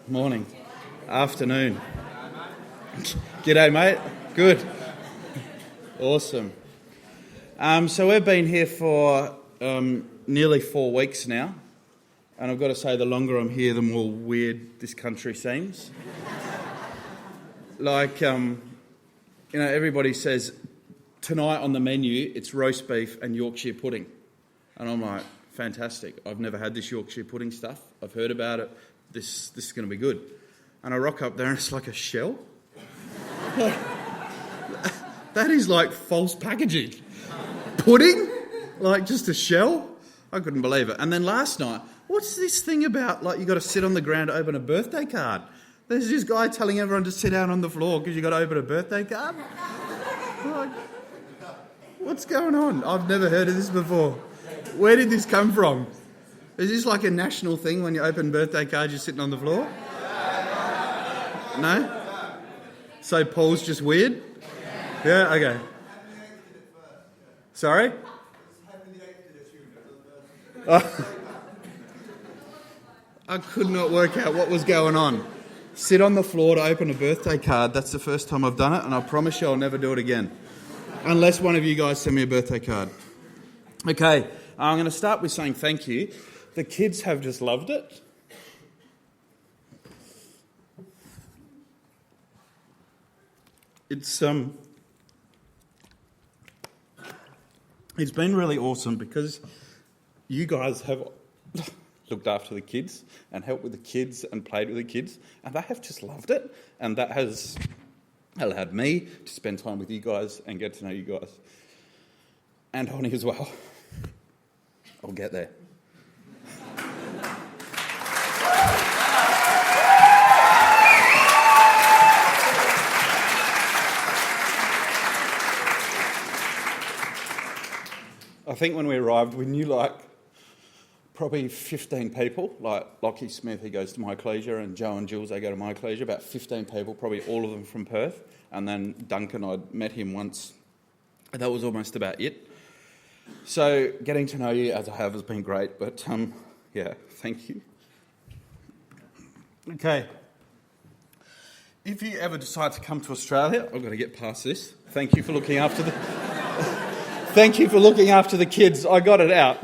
Morning. Afternoon. G'day, mate. Good. Awesome. So we've been here for nearly 4 weeks now. And I've got to say, the longer I'm here, the more weird this country seems. Everybody says, tonight on the menu, it's roast beef and Yorkshire pudding. And I'm like, fantastic. I've never had this Yorkshire pudding stuff. I've heard about it. This is going to be good. And I rock up there and it's like a shell. That is like false packaging. Pudding? Like just a shell? I couldn't believe it. And then last night, what's this thing about like you got to sit on the ground to open a birthday card? There's this guy telling everyone to sit down on the floor because you got to open a birthday card? Like, what's going on? I've never heard of this before. Where did this come from? Is this like a national thing when you open birthday cards, you're sitting on the floor? No? So Paul's just weird? Yeah, okay. Sorry? I could not work out what was going on. Sit on the floor to open a birthday card. That's the first time I've done it, and I promise you I'll never do it again. Unless one of you guys send me a birthday card. Okay, I'm going to start with saying thank you. The kids have just loved it. It's been really awesome because you guys have looked after the kids and helped with the kids and played with the kids, and they have just loved it. And that has allowed me to spend time with you guys and get to know you guys. And Honey as well. I'll get there. I think when we arrived, we knew probably 15 people. Like Lockie Smith, he goes to my ecclesia, and Joe and Jules, they go to my ecclesia. About 15 people, probably all of them from Perth. And then Duncan, I'd met him once. And that was almost about it. So getting to know you as I have has been great. But thank you. Okay. If you ever decide to come to Australia, I've got to get past this. Thank you for looking after the... Thank you for looking after the kids. I got it out.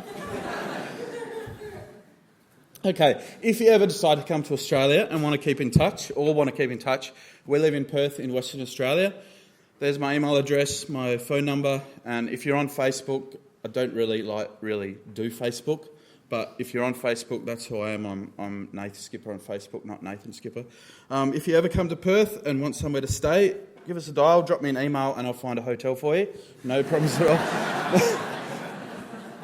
Okay, if you ever decide to come to Australia and want to keep in touch, we live in Perth in Western Australia. There's my email address, my phone number, and if you're on Facebook, I don't really do Facebook, but if you're on Facebook, that's who I am. I'm Nathan Schipper on Facebook, not Nathan Schipper. If you ever come to Perth and want somewhere to stay, give us a dial, drop me an email, and I'll find a hotel for you. No problems at all.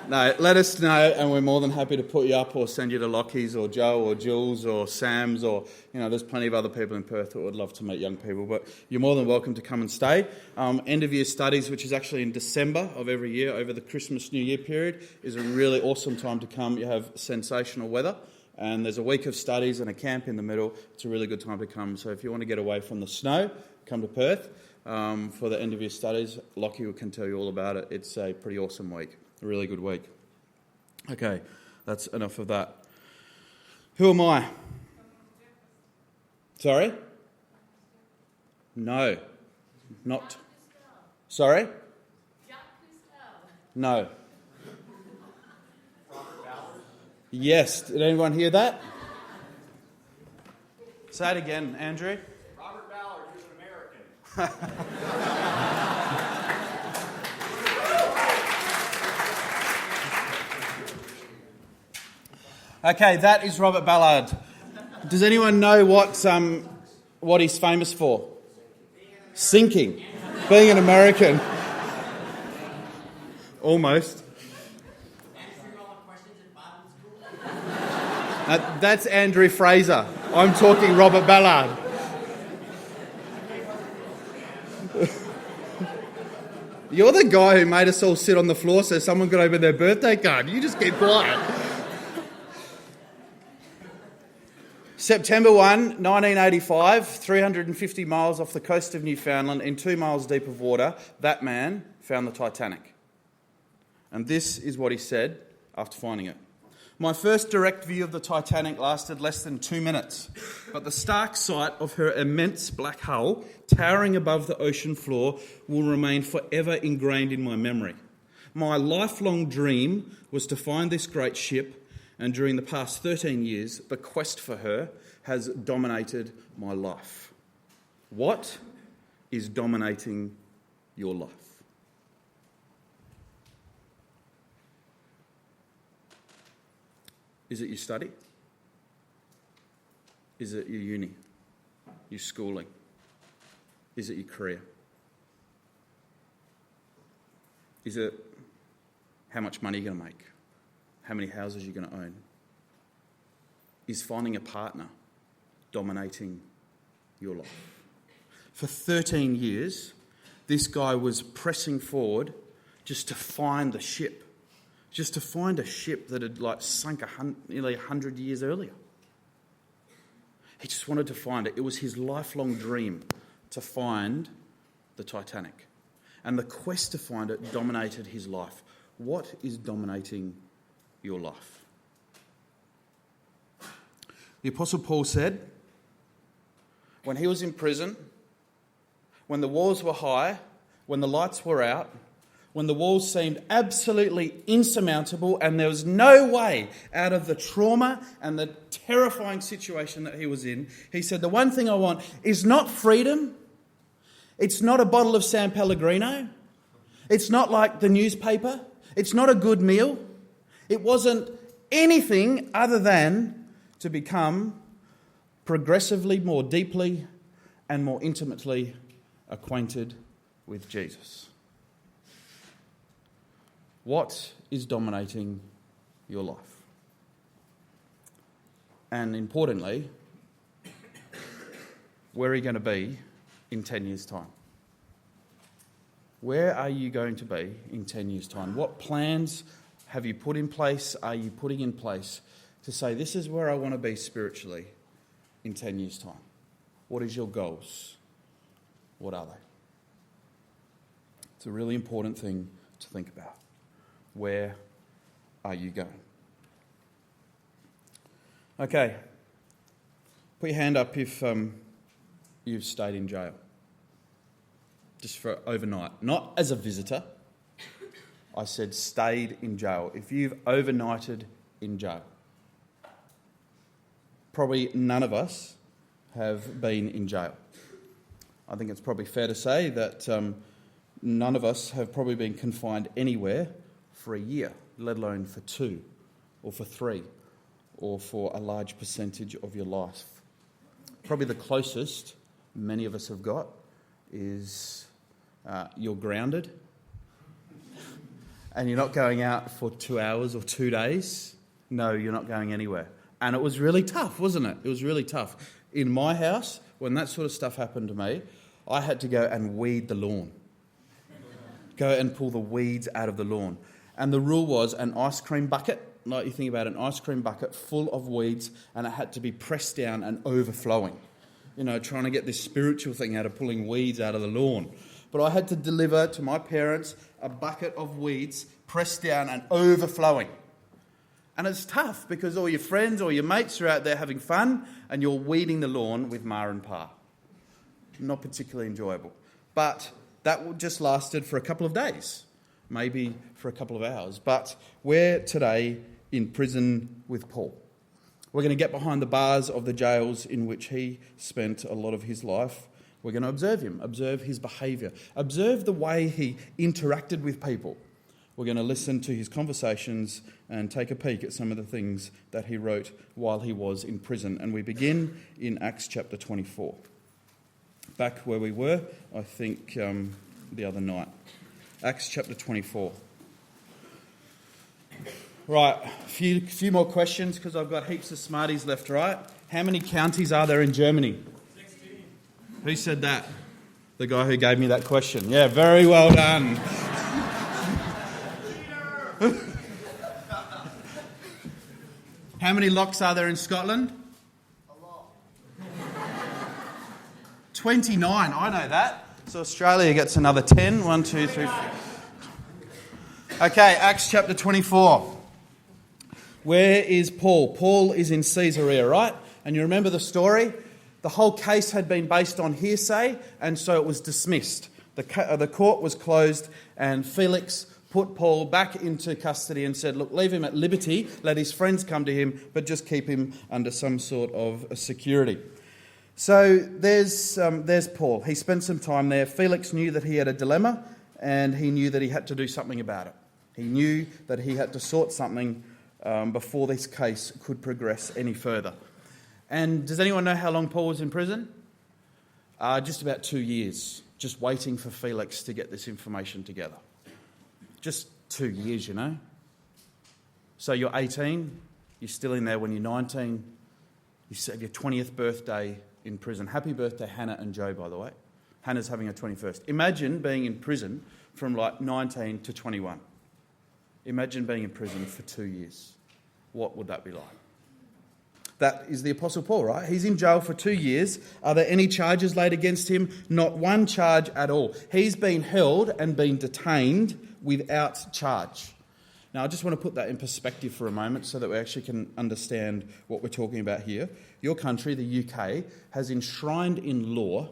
No, let us know, and we're more than happy to put you up or send you to Lockie's or Joe or Jules or Sam's or, there's plenty of other people in Perth that would love to meet young people. But you're more than welcome to come and stay. End of year studies, which is actually in December of every year over the Christmas New Year period, is a really awesome time to come. You have sensational weather. And there's a week of studies and a camp in the middle. It's a really good time to come. So if you want to get away from the snow, come to Perth for the end of year studies. Lockie can tell you all about it. It's a pretty awesome week, a really good week. Okay, that's enough of that. Who am I? Sorry? No, not. Sorry? No. Yes. Did anyone hear that? Say it again, Andrew. Robert Ballard, who's an American. Okay, that is Robert Ballard. Does anyone know what he's famous for? Sinking. Being an American. Almost. That's Andrew Fraser. I'm talking Robert Ballard. You're the guy who made us all sit on the floor so someone could open their birthday card. You just keep quiet. September 1, 1985, 350 miles off the coast of Newfoundland, in 2 miles deep of water, that man found the Titanic. And this is what he said after finding it. My first direct view of the Titanic lasted less than 2 minutes, but the stark sight of her immense black hull towering above the ocean floor will remain forever ingrained in my memory. My lifelong dream was to find this great ship, and during the past 13 years, the quest for her has dominated my life. What is dominating your life? Is it your study? Is it your uni? Your schooling? Is it your career? Is it how much money you're going to make? How many houses you're going to own? Is finding a partner dominating your life? For 13 years, this guy was pressing forward just to find the ship. Just to find a ship that had sunk nearly 100 years earlier. He just wanted to find it. It was his lifelong dream to find the Titanic. And the quest to find it dominated his life. What is dominating your life? The Apostle Paul said, when he was in prison, when the walls were high, when the lights were out, when the walls seemed absolutely insurmountable and there was no way out of the trauma and the terrifying situation that he was in, he said, the one thing I want is not freedom. It's not a bottle of San Pellegrino. It's not like the newspaper. It's not a good meal. It wasn't anything other than to become progressively more deeply and more intimately acquainted with Jesus. What is dominating your life? And importantly, where are you going to be in 10 years' time? Where are you going to be in 10 years' time? What plans have you put in place, are you putting in place to say, this is where I want to be spiritually in 10 years' time? What is your goals? What are they? It's a really important thing to think about. Where are you going? Okay. Put your hand up if you've stayed in jail. Just for overnight. Not as a visitor. I said stayed in jail. If you've overnighted in jail. Probably none of us have been in jail. I think it's probably fair to say that none of us have probably been confined anywhere for a year, let alone for 2 or for 3 or for a large percentage of your life. Probably the closest many of us have got is you're grounded and you're not going out for 2 hours or 2 days. No, you're not going anywhere. And it was really tough, wasn't it? It was really tough. In my house, when that sort of stuff happened to me, I had to go and weed the lawn. Go and pull the weeds out of the lawn. And the rule was an ice cream bucket, like you think about an ice cream bucket full of weeds, and it had to be pressed down and overflowing. You know, trying to get this spiritual thing out of pulling weeds out of the lawn. But I had to deliver to my parents a bucket of weeds pressed down and overflowing. And it's tough because all your friends or your mates are out there having fun and you're weeding the lawn with Ma and Pa. Not particularly enjoyable. But that just lasted for a couple of days. Maybe for a couple of hours. But we're today in prison with Paul. We're going to get behind the bars of the jails in which he spent a lot of his life. We're going to observe him, observe his behaviour, observe the way he interacted with people. We're going to listen to his conversations and take a peek at some of the things that he wrote while he was in prison. And we begin in Acts chapter 24. Back where we were, I think, the other night. Acts chapter 24. Right, a few more questions because I've got heaps of smarties left, right? How many counties are there in Germany? 16. Who said that? The guy who gave me that question. Yeah, very well done. How many locks are there in Scotland? A lot. 29, I know that. So Australia gets another 10. 1, 2, 3, 4. Okay, Acts chapter 24. Where is Paul? Paul is in Caesarea, right? And you remember the story? The whole case had been based on hearsay, and so it was dismissed. The court was closed, and Felix put Paul back into custody and said, look, leave him at liberty, let his friends come to him, but just keep him under some sort of security. So there's Paul. He spent some time there. Felix knew that he had a dilemma, and he knew that he had to do something about it. He knew that he had to sort something before this case could progress any further. And does anyone know how long Paul was in prison? Just about 2 years, just waiting for Felix to get this information together. Just 2 years, you know. So you're 18, you're still in there when you're 19, you have your 20th birthday in prison. Happy birthday, Hannah and Joe, by the way. Hannah's having her 21st. Imagine being in prison from like 19 to 21. Imagine being in prison for 2 years. What would that be like? That is the Apostle Paul, right? He's in jail for 2 years. Are there any charges laid against him? Not one charge at all. He's been held and been detained without charge. Now, I just want to put that in perspective for a moment so that we actually can understand what we're talking about here. Your country, the UK, has enshrined in law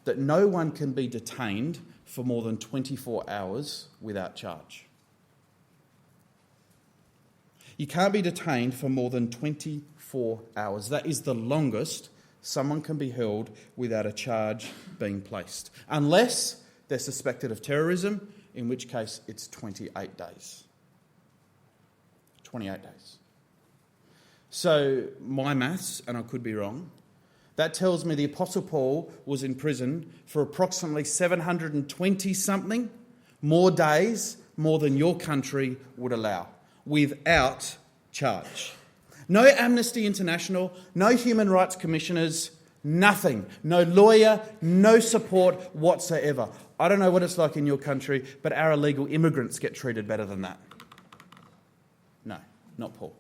that no one can be detained for more than 24 hours without charge. You can't be detained for more than 24 hours. That is the longest someone can be held without a charge being placed. Unless they're suspected of terrorism, in which case it's 28 days. 28 days. So my maths, and I could be wrong, that tells me the Apostle Paul was in prison for approximately 720-something more days, more than your country would allow, without charge. No Amnesty International, no human rights commissioners, nothing. No lawyer, no support whatsoever. I don't know what it's like in your country, but our illegal immigrants get treated better than that. No, not Paul.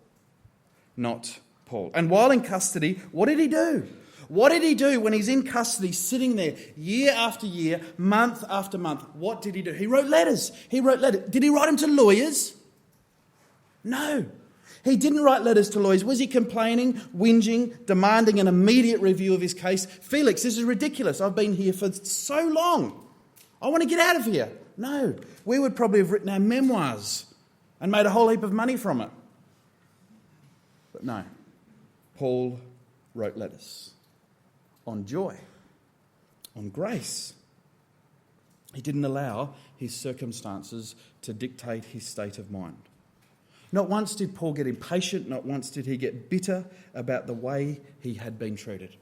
Not Paul. And while in custody, what did he do? What did he do when he's in custody, sitting there year after year, month after month? What did he do? He wrote letters. Did he write them to lawyers? No. He didn't write letters to lawyers. Was he complaining, whinging, demanding an immediate review of his case? Felix, this is ridiculous. I've been here for so long. I want to get out of here. No. We would probably have written our memoirs and made a whole heap of money from it. But no. Paul wrote letters on joy, on grace. He didn't allow his circumstances to dictate his state of mind. Not once did Paul get impatient, not once did he get bitter about the way he had been treated.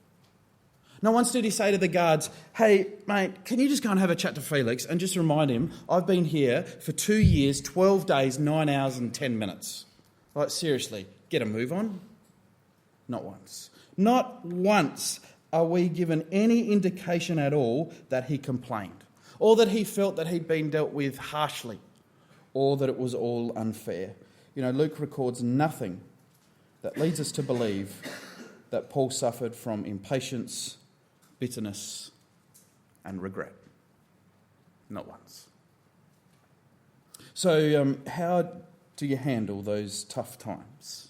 Not once did he say to the guards, hey, mate, can you just go and have a chat to Felix and just remind him, I've been here for 2 years, 12 days, 9 hours and 10 minutes. Like, seriously, get a move on. Not once. Not once are we given any indication at all that he complained, or that he felt that he'd been dealt with harshly, or that it was all unfair. You know, Luke records nothing that leads us to believe that Paul suffered from impatience, bitterness, and regret. Not once. So, how do you handle those tough times?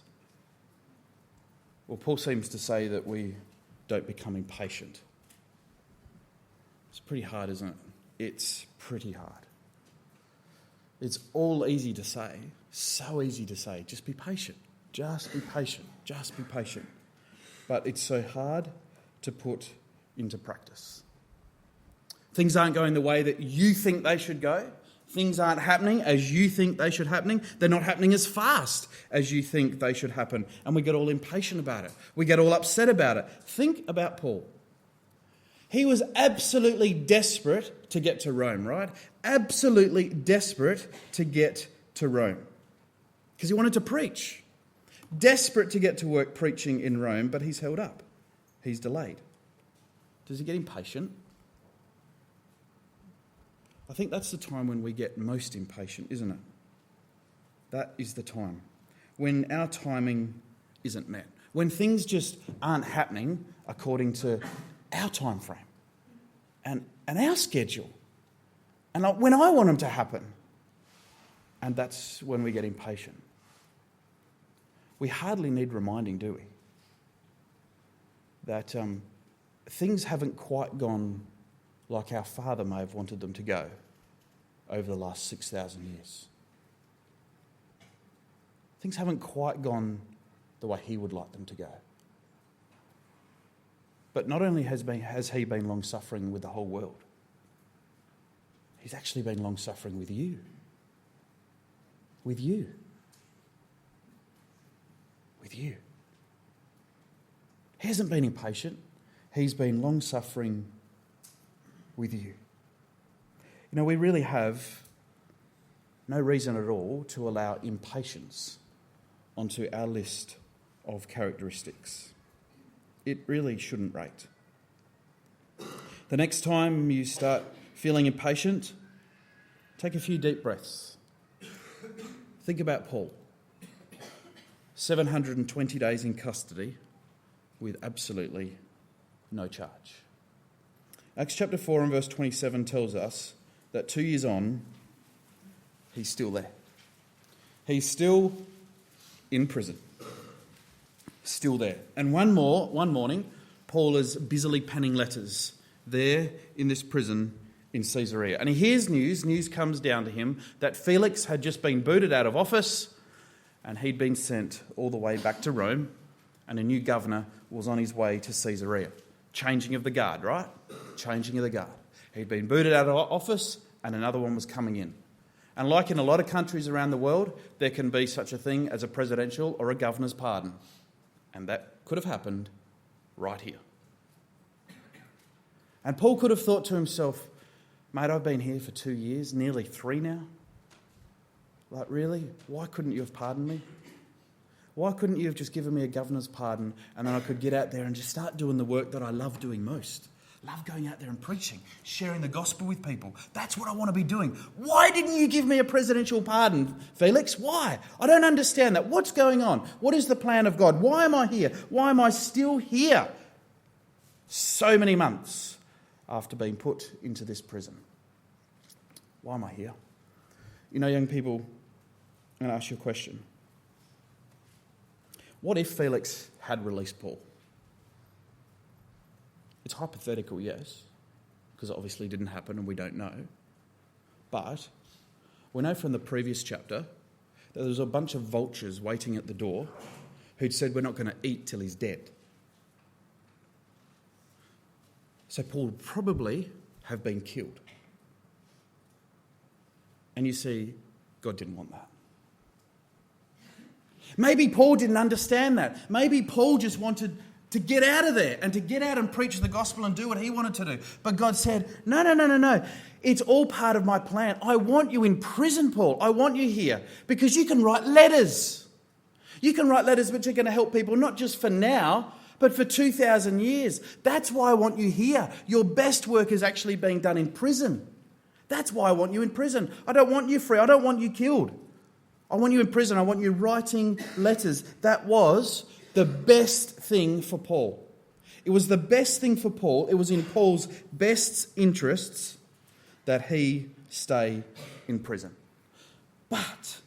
Well, Paul seems to say that we don't become impatient. It's pretty hard, isn't it? It's pretty hard. It's all easy to say, so easy to say. Just be patient. Just be patient. Just be patient. But it's so hard to put into practice. Things aren't going the way that you think they should go. Things aren't happening as you think they should happen. They're not happening as fast as you think they should happen. And we get all impatient about it. We get all upset about it. Think about Paul. He was absolutely desperate to get to Rome, right? Absolutely desperate to get to Rome. Because he wanted to preach. Desperate to get to work preaching in Rome, but he's held up. He's delayed. Does he get impatient? I think that's the time when we get most impatient, isn't it? That is the time when our timing isn't met. When things just aren't happening according to our time frame and our schedule. And when I want them to happen. And that's when we get impatient. We hardly need reminding, do we? That things haven't quite gone like our Father may have wanted them to go over the last 6,000 years. Things haven't quite gone the way He would like them to go. But not only has He been long-suffering with the whole world, He's actually been long-suffering with you. With you. With you. He hasn't been impatient. He's been long-suffering with you. You know, we really have no reason at all to allow impatience onto our list of characteristics. It really shouldn't rate. The next time you start feeling impatient, take a few deep breaths. Think about Paul. 720 days in custody with absolutely no charge. Acts chapter 4 and verse 27 tells us that 2 years on, he's still there. He's still in prison. Still there. And one morning, Paul is busily penning letters there in this prison in Caesarea. And he hears news comes down to him that Felix had just been booted out of office and he'd been sent all the way back to Rome, and a new governor was on his way to Caesarea. Changing of the guard, right? Changing of the guard. He'd been booted out of office and another one was coming in. And like in a lot of countries around the world, there can be such a thing as a presidential or a governor's pardon. And that could have happened right here. And Paul could have thought to himself, mate, I've been here for 2 years, nearly 3 now. Like, really? Why couldn't you have pardoned me? Why couldn't you have just given me a governor's pardon and then I could get out there and just start doing the work that I love doing most? Love going out there and preaching, sharing the gospel with people. That's what I want to be doing. Why didn't you give me a presidential pardon, Felix? Why? I don't understand that. What's going on? What is the plan of God? Why am I here? Why am I still here? So many months after being put into this prison. Why am I here? You know, young people, I'm going to ask you a question. What if Felix had released Paul? It's hypothetical, yes, because it obviously didn't happen and we don't know. But we know from the previous chapter that there was a bunch of vultures waiting at the door who'd said, we're not going to eat till he's dead. So Paul would probably have been killed. And you see, God didn't want that. Maybe Paul didn't understand that. Maybe Paul just wanted to get out of there and to get out and preach the gospel and do what he wanted to do. But God said, no. It's all part of my plan. I want you in prison, Paul. I want you here because you can write letters. You can write letters which are going to help people, not just for now, but for 2,000 years. That's why I want you here. Your best work is actually being done in prison. That's why I want you in prison. I don't want you free. I don't want you killed. I want you in prison. I want you writing letters. That was the best thing for Paul. It was the best thing for Paul. It was in Paul's best interests that he stay in prison. But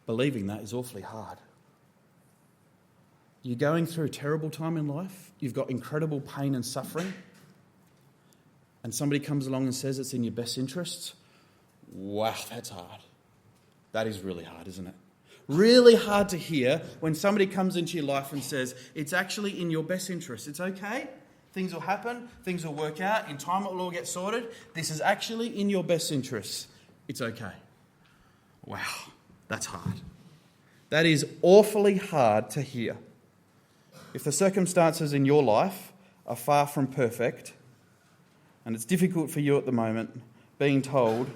believing that is awfully hard. You're going through a terrible time in life. You've got incredible pain and suffering. And somebody comes along and says it's in your best interests. Wow, that's hard. That is really hard, isn't it? Really hard to hear when somebody comes into your life and says, it's actually in your best interest. It's okay. Things will happen. Things will work out. In time it will all get sorted. This is actually in your best interest. It's okay. Wow, that's hard. That is awfully hard to hear. If the circumstances in your life are far from perfect, and it's difficult for you at the moment, being told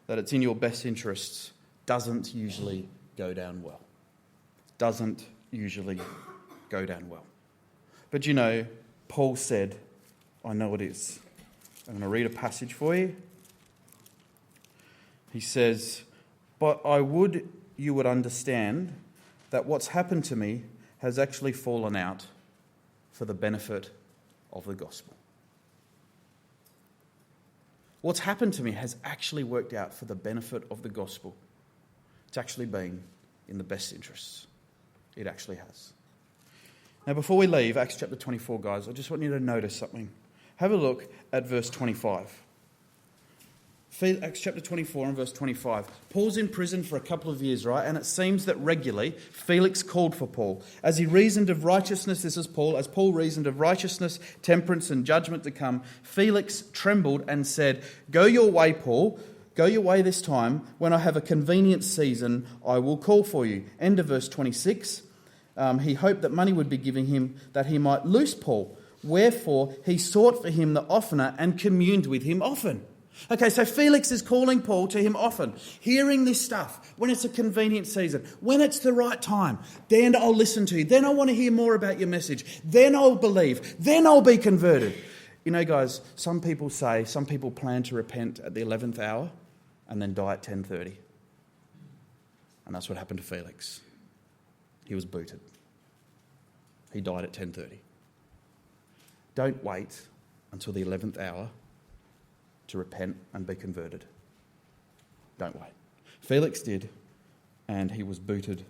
that it's in your best interests doesn't usually go down well. Doesn't usually go down well. But you know, Paul said, I know it is. I'm going to read a passage for you. He says, but I would you would understand that what's happened to me has actually fallen out for the benefit of the gospel. What's happened to me has actually worked out for the benefit of the gospel. It's actually been in the best interests It actually has. Now, before we leave Acts chapter 24, guys, I just want you to notice something. Have a look at verse 25. Acts chapter 24 and verse 25. Paul's in prison for a couple of years, right? And it seems that regularly Felix called for Paul. As he reasoned of righteousness, this is Paul, as Paul reasoned of righteousness, temperance and judgment to come, Felix trembled and said, "Go your way, Paul. Go your way this time. When I have a convenient season, I will call for you." End of verse 26. He hoped that money would be given him that he might loose Paul. Wherefore he sought for him the oftener and communed with him often. Okay, so Felix is calling Paul to him often, hearing this stuff, when it's a convenient season, when it's the right time, then I'll listen to you, then I want to hear more about your message, then I'll believe, then I'll be converted. You know, guys, some people plan to repent at the 11th hour and then die at 10:30. And that's what happened to Felix. He was booted. He died at 10:30. Don't wait until the 11th hour to repent and be converted. Don't wait. Felix did, and he was booted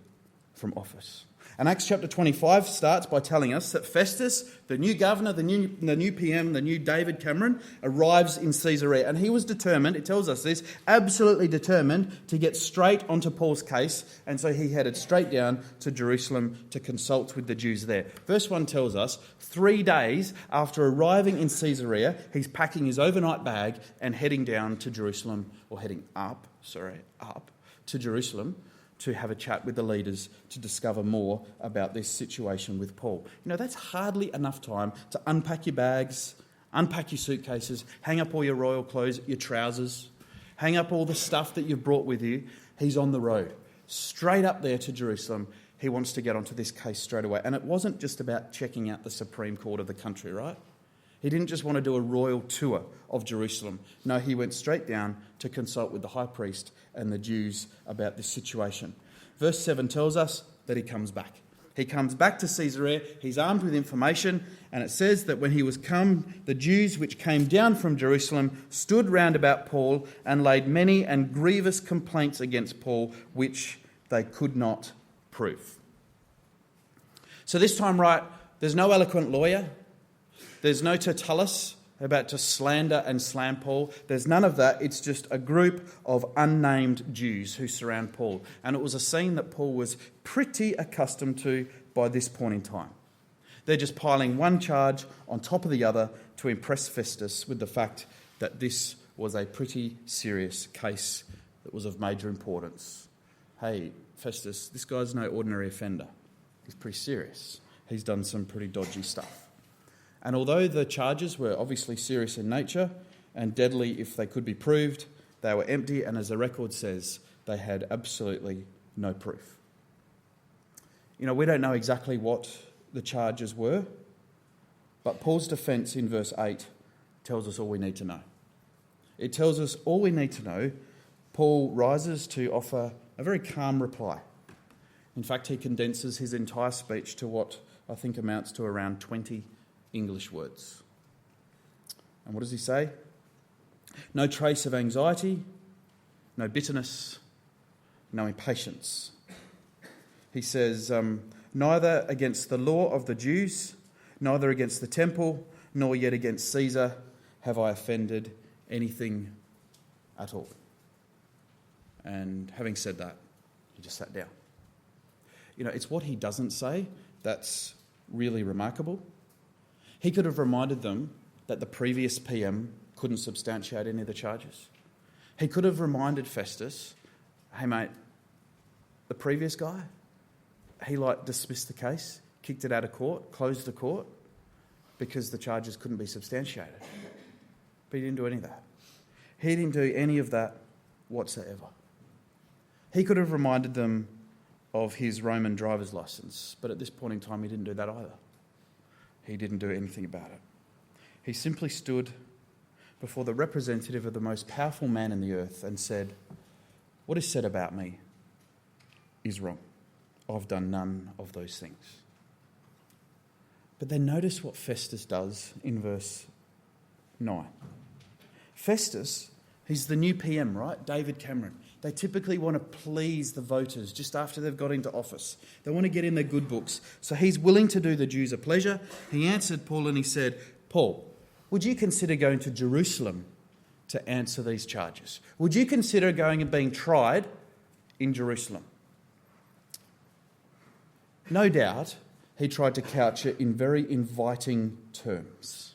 from office. And Acts chapter 25 starts by telling us that Festus, the new governor, the new PM, the new David Cameron, arrives in Caesarea. And he was determined, it tells us this, absolutely determined to get straight onto Paul's case. And so he headed straight down to Jerusalem to consult with the Jews there. Verse 1 tells us 3 days after arriving in Caesarea, he's packing his overnight bag and heading down to Jerusalem, or heading up to Jerusalem, to have a chat with the leaders to discover more about this situation with Paul. You know, that's hardly enough time to unpack your bags, unpack your suitcases, hang up all your royal clothes, your trousers, hang up all the stuff that you've brought with you. He's on the road, straight up there to Jerusalem. He wants to get onto this case straight away. And it wasn't just about checking out the Supreme Court of the country, right? He didn't just want to do a royal tour of Jerusalem. No, he went straight down to consult with the high priest and the Jews about this situation. Verse 7 tells us that he comes back. He comes back to Caesarea, he's armed with information, and it says that when he was come, the Jews which came down from Jerusalem stood round about Paul and laid many and grievous complaints against Paul, which they could not prove. So this time, right, there's no eloquent lawyer. There's no Tertullus about to slander and slam Paul. There's none of that. It's just a group of unnamed Jews who surround Paul. And it was a scene that Paul was pretty accustomed to by this point in time. They're just piling one charge on top of the other to impress Festus with the fact that this was a pretty serious case that was of major importance. Hey, Festus, this guy's no ordinary offender. He's pretty serious. He's done some pretty dodgy stuff. And although the charges were obviously serious in nature and deadly if they could be proved, they were empty, and as the record says, they had absolutely no proof. You know, we don't know exactly what the charges were, but Paul's defence in verse 8 tells us all we need to know. It tells us all we need to know. Paul rises to offer a very calm reply. In fact, he condenses his entire speech to what I think amounts to around 20 English words. And what does he say? No trace of anxiety, no bitterness, no impatience. He says, neither against the law of the Jews, neither against the temple, nor yet against Caesar have I offended anything at all. And having said that, he just sat down. You know, it's what he doesn't say that's really remarkable. He could have reminded them that the previous PM couldn't substantiate any of the charges. He could have reminded Festus, hey mate, the previous guy, he dismissed the case, kicked it out of court, closed the court because the charges couldn't be substantiated. But he didn't do any of that. He didn't do any of that whatsoever. He could have reminded them of his Roman driver's license, but at this point in time he didn't do that either. He didn't do anything about it. He simply stood before the representative of the most powerful man in the earth and said, what is said about me is wrong. I've done none of those things. But then notice what Festus does in verse 9. Festus, he's the new PM, right? David Cameron. They typically want to please the voters just after they've got into office. They want to get in their good books. So he's willing to do the Jews a pleasure. He answered Paul and he said, Paul, would you consider going to Jerusalem to answer these charges? Would you consider going and being tried in Jerusalem? No doubt he tried to couch it in very inviting terms.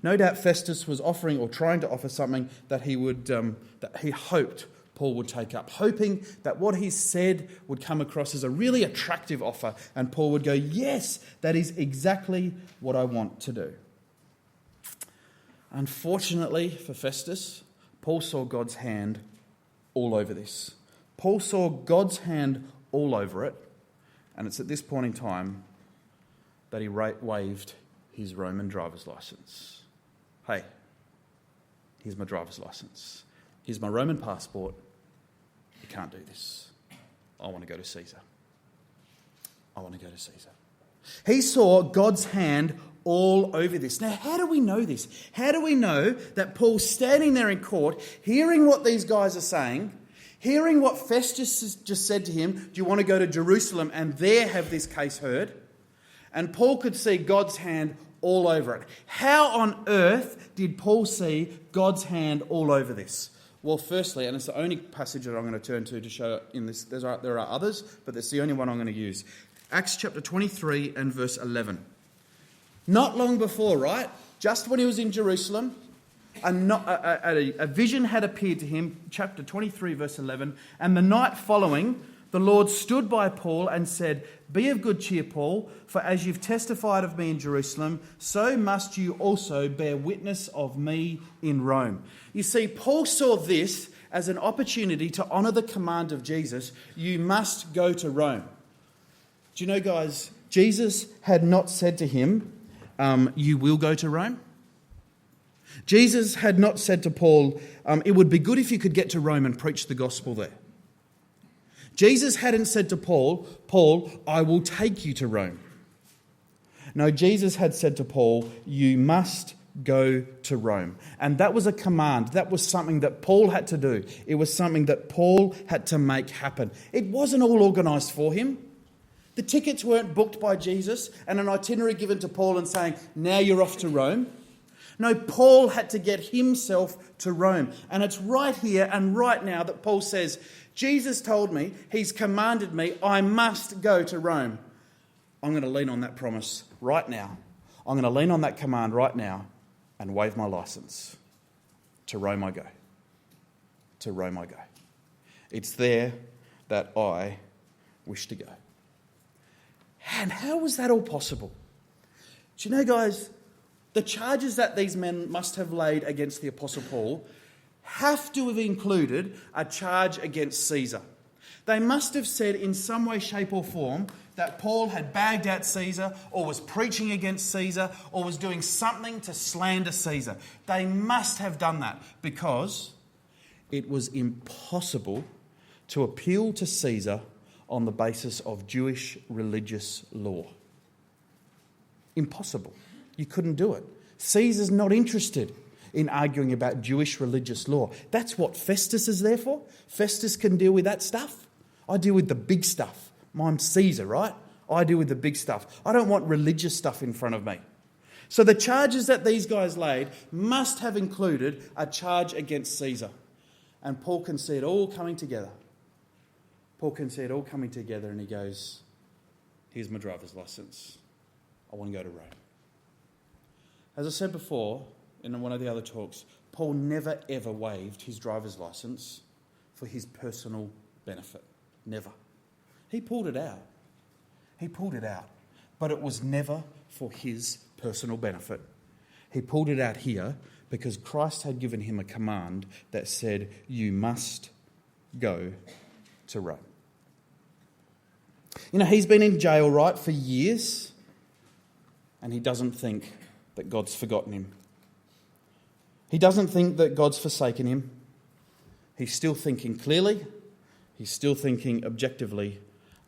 No doubt Festus was offering or trying to offer something that he hoped Paul would take up, hoping that what he said would come across as a really attractive offer, and Paul would go, yes, that is exactly what I want to do. Unfortunately for Festus, Paul saw God's hand all over this. Paul saw God's hand all over it, and it's at this point in time that he waived his Roman driver's license. Hey, here's my driver's license. Here's my Roman passport. You can't do this. I want to go to Caesar. I want to go to Caesar. He saw God's hand all over this. Now, how do we know this? How do we know that Paul's standing there in court, hearing what these guys are saying, hearing what Festus has just said to him, do you want to go to Jerusalem and there have this case heard? And Paul could see God's hand all over it. How on earth did Paul see God's hand all over this? Well, firstly, and it's the only passage that I'm going to turn to show in this, there are others, but it's the only one I'm going to use. Acts chapter 23 and verse 11. Not long before, right? Just when he was in Jerusalem, a vision had appeared to him, chapter 23, verse 11, and the night following, the Lord stood by Paul and said, "Be of good cheer, Paul, for as you've testified of me in Jerusalem, so must you also bear witness of me in Rome." You see, Paul saw this as an opportunity to honour the command of Jesus, you must go to Rome. Do you know, guys, Jesus had not said to him, you will go to Rome. Jesus had not said to Paul, it would be good if you could get to Rome and preach the gospel there. Jesus hadn't said to Paul, I will take you to Rome. No, Jesus had said to Paul, you must go to Rome. And that was a command. That was something that Paul had to do. It was something that Paul had to make happen. It wasn't all organised for him. The tickets weren't booked by Jesus and an itinerary given to Paul and saying, now you're off to Rome. No, Paul had to get himself to Rome. And it's right here and right now that Paul says, Jesus told me, he's commanded me, I must go to Rome. I'm going to lean on that promise right now. I'm going to lean on that command right now and waive my license. To Rome I go. To Rome I go. It's there that I wish to go. And how was that all possible? Do you know, guys, the charges that these men must have laid against the Apostle Paul have to have included a charge against Caesar. They must have said in some way, shape or form that Paul had bagged out Caesar or was preaching against Caesar or was doing something to slander Caesar. They must have done that because it was impossible to appeal to Caesar on the basis of Jewish religious law. Impossible. You couldn't do it. Caesar's not interested in arguing about Jewish religious law. That's what Festus is there for. Festus can deal with that stuff. I deal with the big stuff. I'm Caesar, right? I deal with the big stuff. I don't want religious stuff in front of me. So the charges that these guys laid must have included a charge against Caesar. And Paul can see it all coming together. Paul can see it all coming together and he goes, here's my driver's license. I want to go to Rome. As I said before, in one of the other talks, Paul never ever waived his driver's license for his personal benefit. Never. He pulled it out. He pulled it out. But it was never for his personal benefit. He pulled it out here because Christ had given him a command that said, you must go to Rome. You know, he's been in jail, right, for years, and he doesn't think that God's forgotten him. He doesn't think that God's forsaken him. He's still thinking clearly. He's still thinking objectively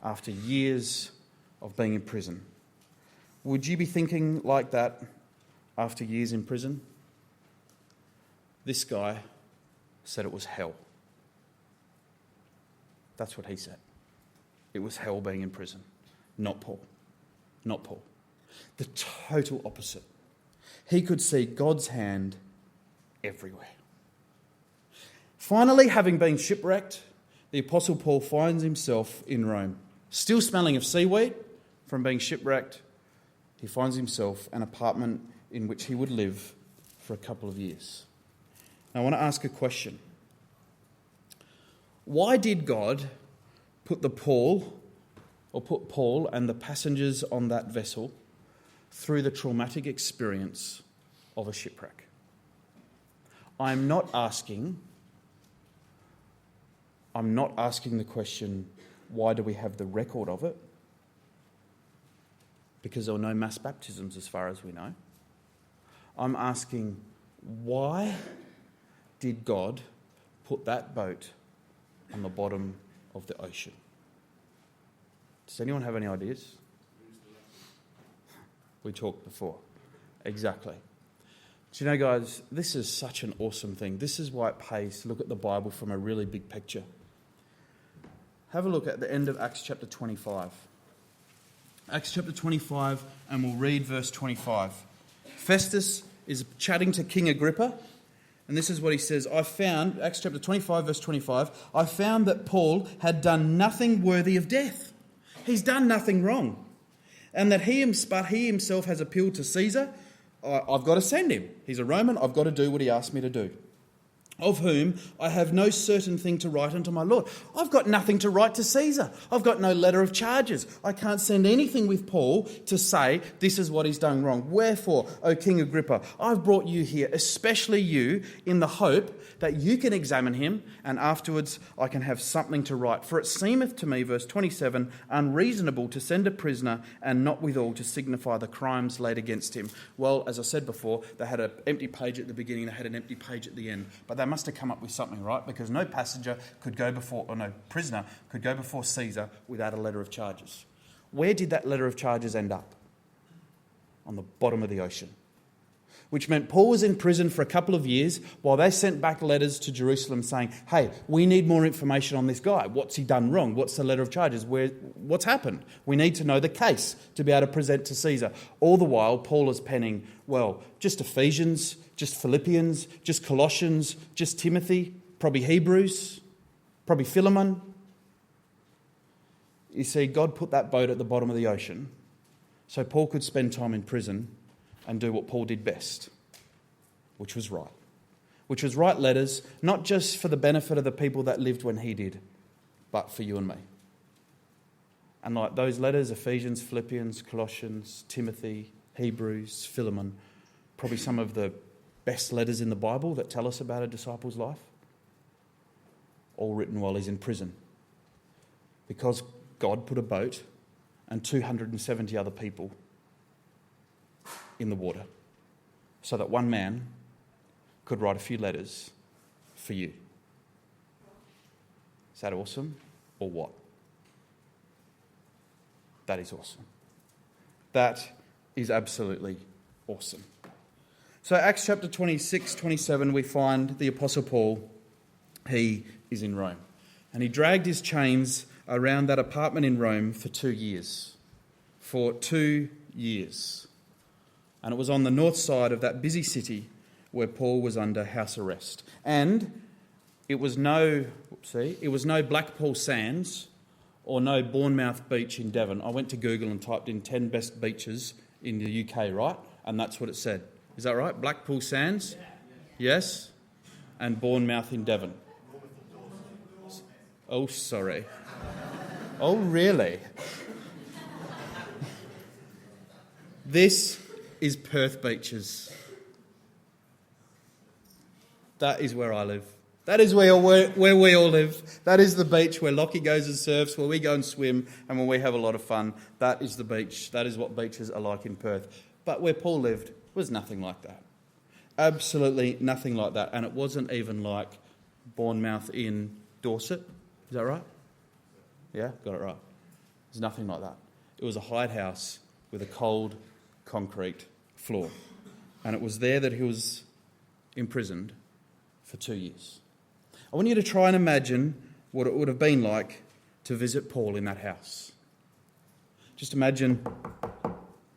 after years of being in prison. Would you be thinking like that after years in prison? This guy said it was hell. That's what he said. It was hell being in prison, not Paul. Not Paul. The total opposite. He could see God's hand everywhere. Finally, having been shipwrecked, the Apostle Paul finds himself in Rome. Still smelling of seaweed from being shipwrecked, he finds himself an apartment in which he would live for a couple of years. Now, I want to ask a question. Why did God put Paul and the passengers on that vessel through the traumatic experience of a shipwreck? I'm not asking the question, why do we have the record of it? Because there were no mass baptisms as far as we know. I'm asking, why did God put that boat on the bottom of the ocean? Does anyone have any ideas? We talked before. Exactly. Do you know, guys, this is such an awesome thing. This is why it pays to look at the Bible from a really big picture. Have a look at the end of Acts chapter 25. Acts chapter 25, and we'll read verse 25. Festus is chatting to King Agrippa, and this is what he says. Acts chapter 25, verse 25, I found that Paul had done nothing worthy of death. He's done nothing wrong. And that he himself has appealed to Caesar. I've got to send him. He's a Roman. I've got to do what he asked me to do. Of whom I have no certain thing to write unto my Lord. I've got nothing to write to Caesar. I've got no letter of charges. I can't send anything with Paul to say this is what he's done wrong. Wherefore, O King Agrippa, I've brought you here, especially you, in the hope that you can examine him, and afterwards I can have something to write. For it seemeth to me, verse 27, unreasonable to send a prisoner, and not withal to signify the crimes laid against him. Well, as I said before, they had an empty page at the beginning, they had an empty page at the end. But they must have come up with something, right? Because no prisoner could go before Caesar without a letter of charges. Where did that letter of charges end up? On the bottom of the ocean. Which meant Paul was in prison for a couple of years while they sent back letters to Jerusalem saying, hey, we need more information on this guy. What's he done wrong? What's the letter of charges? What's happened? We need to know the case to be able to present to Caesar. All the while, Paul is penning, just Ephesians, just Philippians, just Colossians, just Timothy, probably Hebrews, probably Philemon. You see, God put that boat at the bottom of the ocean so Paul could spend time in prison and do what Paul did best, which was write. Which was write letters, not just for the benefit of the people that lived when he did, but for you and me. And like those letters, Ephesians, Philippians, Colossians, Timothy, Hebrews, Philemon, probably some of the best letters in the Bible that tell us about a disciple's life, all written while he's in prison. Because God put a boat and 270 other people in the water so that one man could write a few letters for you. Is that awesome or what? That is awesome. That is absolutely awesome. So Acts chapter 26, 27, we find the Apostle Paul, he is in Rome. And he dragged his chains around that apartment in Rome for 2 years. For 2 years. And it was on the north side of that busy city where Paul was under house arrest. And it was no Blackpool Sands or no Bournemouth Beach in Devon. I went to Google and typed in 10 best beaches in the UK, right? And that's what it said. Is that right? Blackpool Sands? Yes? And Bournemouth in Devon. Oh, sorry. Oh, really? This is Perth beaches. That is where I live. That is where we all live. That is the beach where Lockie goes and surfs, where we go and swim, and when we have a lot of fun. That is the beach. That is what beaches are like in Perth. But where Paul lived was nothing like that. Absolutely nothing like that. And it wasn't even like Bournemouth in Dorset. Is that right? Yeah, got it right. It was nothing like that. It was a hidehouse with a cold concrete floor. And it was there that he was imprisoned for 2 years. I want you to try and imagine what it would have been like to visit Paul in that house. Just imagine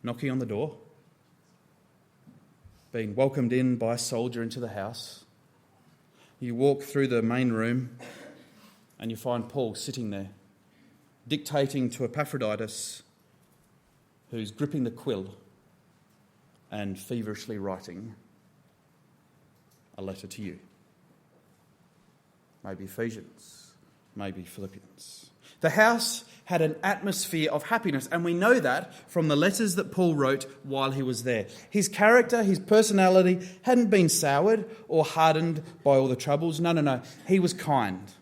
knocking on the door, being welcomed in by a soldier into the house. You walk through the main room and you find Paul sitting there, dictating to Epaphroditus, who's gripping the quill and feverishly writing a letter to you. Maybe Ephesians, maybe Philippians. The house had an atmosphere of happiness, and we know that from the letters that Paul wrote while he was there. His character, his personality hadn't been soured or hardened by all the troubles. No. He was kind.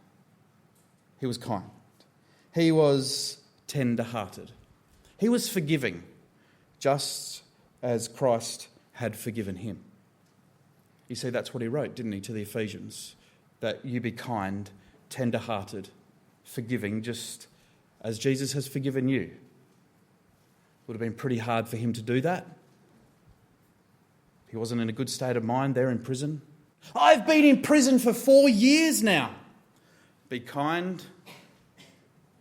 He was kind. He was tender-hearted. He was forgiving, just as Christ had forgiven him. You see, that's what he wrote, didn't he, to the Ephesians? That you be kind, tender-hearted, forgiving, just as Jesus has forgiven you. Would have been pretty hard for him to do that. He wasn't in a good state of mind there in prison. I've been in prison for 4 years now. Be kind,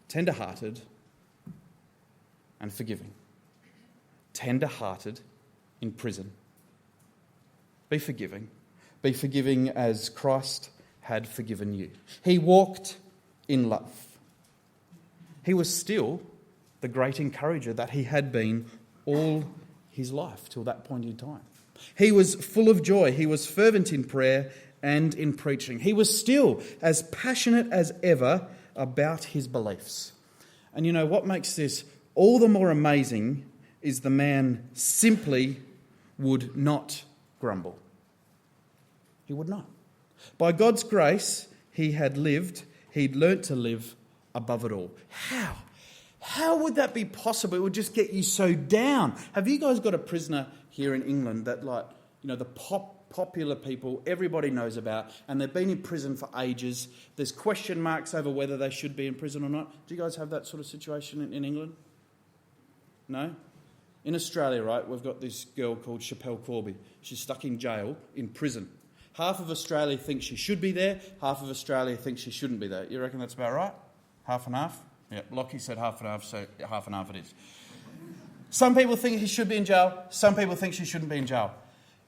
tender-hearted, and forgiving. Tender-hearted in prison. Be forgiving. Be forgiving as Christ had forgiven you. He walked in love. He was still the great encourager that he had been all his life till that point in time. He was full of joy. He was fervent in prayer and in preaching. He was still as passionate as ever about his beliefs. And you know what makes this all the more amazing is the man simply would not grumble. He would not. By God's grace, he'd learnt to live above it all. How? How would that be possible? It would just get you so down. Have you guys got a prisoner here in England that, like, you know, the popular people everybody knows about, and they've been in prison for ages? There's question marks over whether they should be in prison or not. Do you guys have that sort of situation in England? No? In Australia, right, we've got this girl called Schipper. She's stuck in jail, in prison. Half of Australia thinks she should be there, half of Australia thinks she shouldn't be there. You reckon that's about right? Half and half? Yeah, Lockie said half and half, so half and half it is. Some people think he should be in jail, some people think she shouldn't be in jail.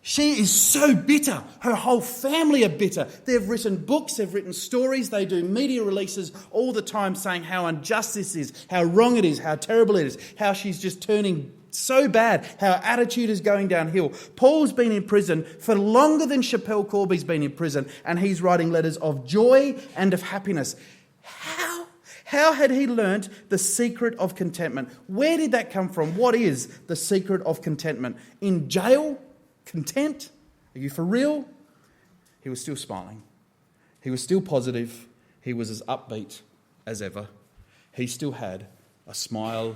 She is so bitter. Her whole family are bitter. They've written books, they've written stories, they do media releases all the time saying how unjust this is, how wrong it is, how terrible it is, how she's just turning so bad, how her attitude is going downhill. Paul's been in prison for longer than Schipper Corby's been in prison, and he's writing letters of joy and of happiness. How had he learnt the secret of contentment? Where did that come from? What is the secret of contentment? In jail? Content? Are you for real? He was still smiling. He was still positive. He was as upbeat as ever. He still had a smile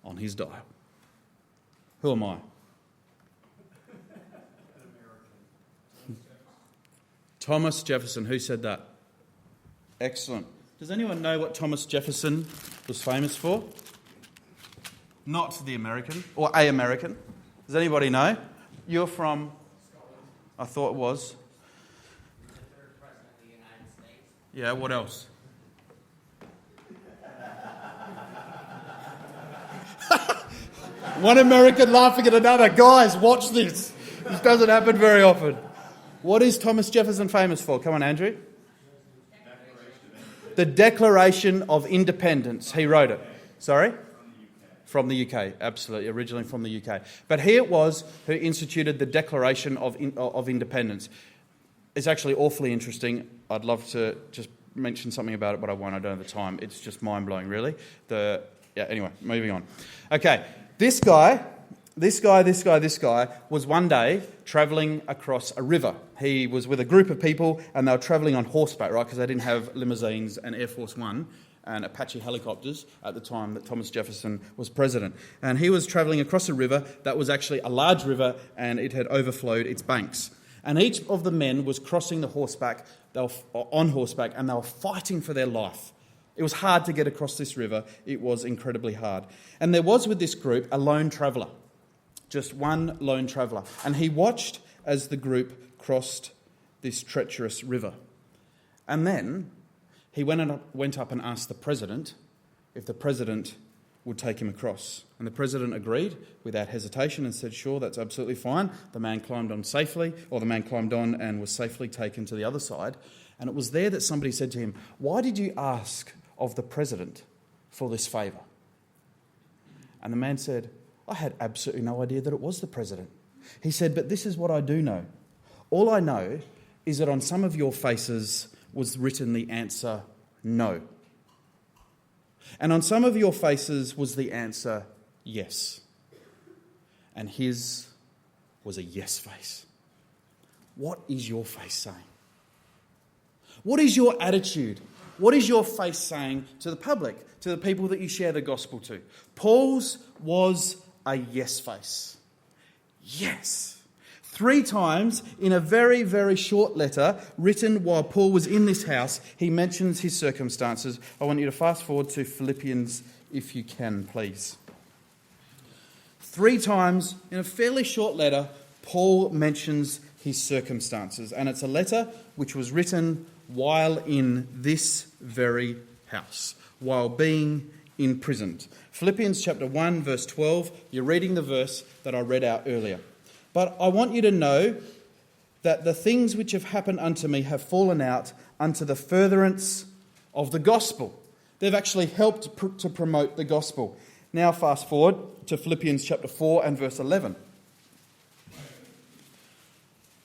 on his dial. Who am I? Thomas Jefferson. Who said that? Excellent. Does anyone know what Thomas Jefferson was famous for? Not the American, or a American. Does anybody know? You're from... I thought it was. The third president of the United States. Yeah, what else? One American laughing at another. Guys, watch this. This doesn't happen very often. What is Thomas Jefferson famous for? Come on, Andrew. The Declaration of Independence. He wrote it. Sorry? From the UK, absolutely, originally from the UK. But he it was who instituted the Declaration of Independence. It's actually awfully interesting. I'd love to just mention something about it, but I won't. I don't have the time. It's just mind-blowing, really. Anyway, moving on. Okay, this guy was one day travelling across a river. He was with a group of people and they were travelling on horseback, right, because they didn't have limousines and Air Force One and Apache helicopters at the time that Thomas Jefferson was president. And he was travelling across a river that was actually a large river and it had overflowed its banks. And each of the men was crossing the horseback, they were on horseback, and they were fighting for their life. It was hard to get across this river. It was incredibly hard. And there was with this group a lone traveller. Just one lone traveller. And he watched as the group crossed this treacherous river. And then he went up and asked the president, if the president would take him across. And the president agreed without hesitation and said, sure, that's absolutely fine. The man climbed on and was safely taken to the other side. And it was there that somebody said to him, why did you ask of the president for this favour? And the man said, I had absolutely no idea that it was the president. He said, but this is what I do know. All I know is that on some of your faces was written the answer, no. And on some of your faces was the answer, yes. And his was a yes face. What is your face saying? What is your attitude? What is your face saying to the public, to the people that you share the gospel to? Paul's was a yes face. Yes. 3 times in a very, very short letter written while Paul was in this house, he mentions his circumstances. I want you to fast forward to Philippians if you can, please. 3 times in a fairly short letter, Paul mentions his circumstances. And it's a letter which was written while in this very house, while being imprisoned. Philippians chapter 1, verse 12, you're reading the verse that I read out earlier. But I want you to know that the things which have happened unto me have fallen out unto the furtherance of the gospel. They've actually helped to promote the gospel. Now fast forward to Philippians chapter 4 and verse 11.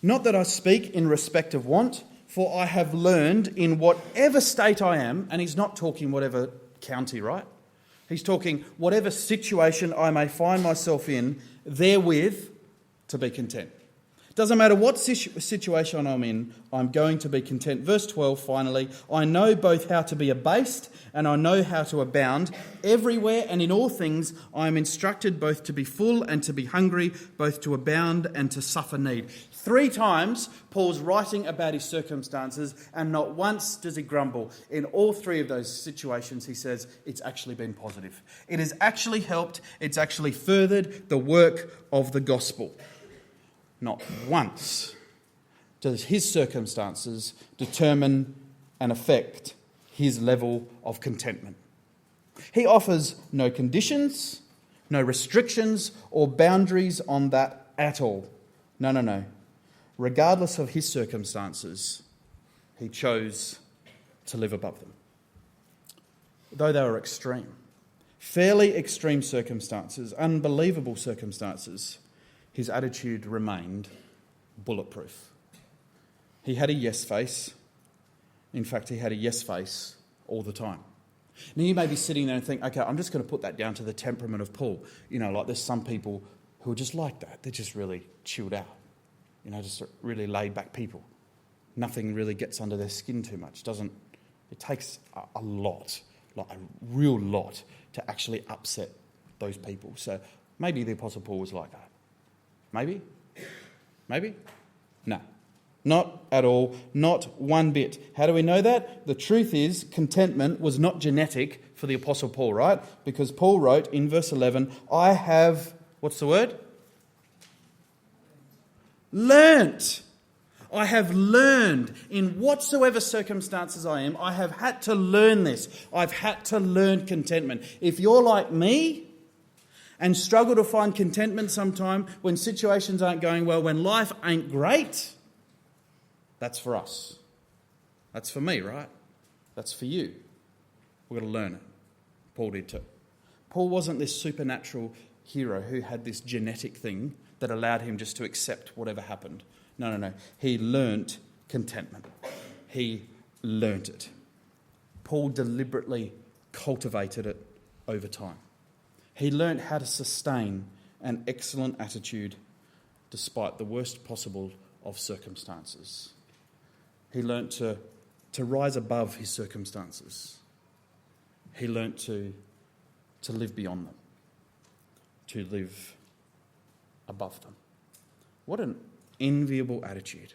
Not that I speak in respect of want, for I have learned in whatever state I am, and he's not talking whatever county, right? He's talking whatever situation I may find myself in, therewith to be content. Doesn't matter what situation I'm in, I'm going to be content. Verse 12, finally, I know both how to be abased and I know how to abound. Everywhere and in all things I am instructed both to be full and to be hungry, both to abound and to suffer need. 3 times Paul's writing about his circumstances and not once does he grumble. In all 3 of those situations he says it's actually been positive. It has actually helped, it's actually furthered the work of the gospel. Not once does his circumstances determine and affect his level of contentment. He offers no conditions, no restrictions or boundaries on that at all. No. Regardless of his circumstances, he chose to live above them. Though they were extreme, fairly extreme circumstances, unbelievable circumstances, his attitude remained bulletproof. He had a yes face. In fact, he had a yes face all the time. Now, you may be sitting there and think, okay, I'm just going to put that down to the temperament of Paul. You know, like there's some people who are just like that. They're just really chilled out. You know, just really laid back people. Nothing really gets under their skin too much. It takes a lot, like a real lot, to actually upset those people. So maybe the Apostle Paul was like that. Maybe? No. Not at all. Not one bit. How do we know that? The truth is, contentment was not genetic for the Apostle Paul, right? Because Paul wrote in verse 11, I have, what's the word? Learnt. I have learned in whatsoever circumstances I am, I have had to learn this. I've had to learn contentment. If you're like me, and struggle to find contentment sometime when situations aren't going well, when life ain't great, that's for us. That's for me, right? That's for you. We've got to learn it. Paul did too. Paul wasn't this supernatural hero who had this genetic thing that allowed him just to accept whatever happened. No. He learnt contentment. He learnt it. Paul deliberately cultivated it over time. He learnt how to sustain an excellent attitude despite the worst possible of circumstances. He learnt to rise above his circumstances. He learnt to live beyond them, to live above them. What an enviable attitude.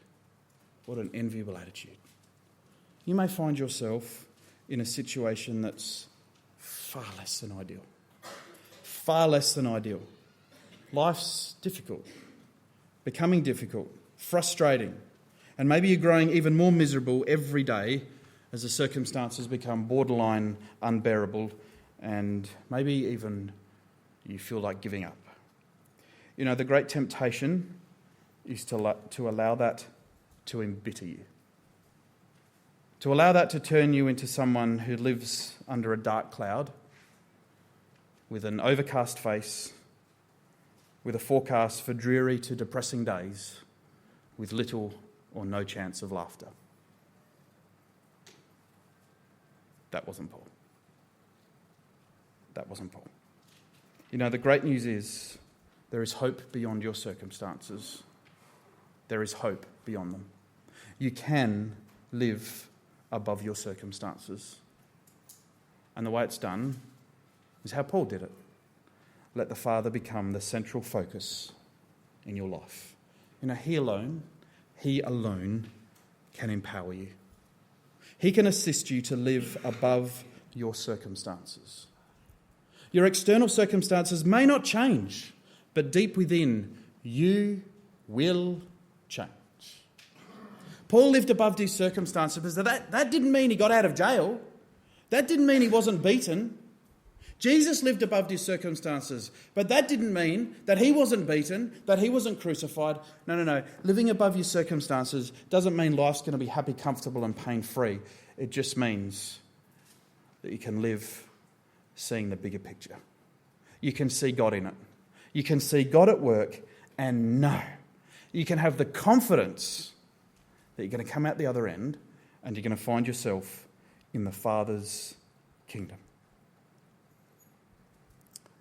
What an enviable attitude. You may find yourself in a situation that's far less than ideal. Far less than ideal. Life's difficult, becoming difficult, frustrating, and maybe you're growing even more miserable every day as the circumstances become borderline unbearable and maybe even you feel like giving up. You know, the great temptation is to allow that to embitter you, to allow that to turn you into someone who lives under a dark cloud with an overcast face, with a forecast for dreary to depressing days, with little or no chance of laughter. That wasn't Paul. That wasn't Paul. You know, the great news is there is hope beyond your circumstances. There is hope beyond them. You can live above your circumstances. And the way it's done is how Paul did it. Let the Father become the central focus in your life. You know, He alone can empower you. He can assist you to live above your circumstances. Your external circumstances may not change, but deep within, you will change. Paul lived above his circumstances, but that didn't mean he got out of jail. That didn't mean he wasn't beaten. Jesus lived above his circumstances, but that didn't mean that he wasn't beaten, that he wasn't crucified. No. Living above your circumstances doesn't mean life's going to be happy, comfortable and pain-free. It just means that you can live seeing the bigger picture. You can see God in it. You can see God at work and know. You can have the confidence that you're going to come out the other end and you're going to find yourself in the Father's kingdom.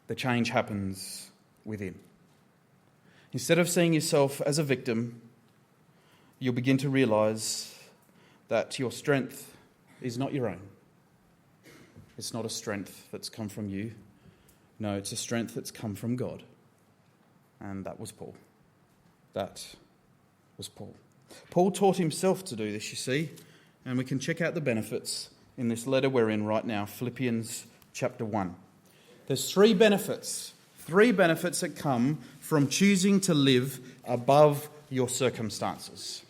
The change happens within. Instead of seeing yourself as a victim, you'll begin to realise that your strength is not your own. It's not a strength that's come from you. No, it's a strength that's come from God. And that was Paul. That was Paul. Paul taught himself to do this, you see, and we can check out the benefits in this letter we're in right now, Philippians chapter 1. There's three benefits that come from choosing to live above your circumstances.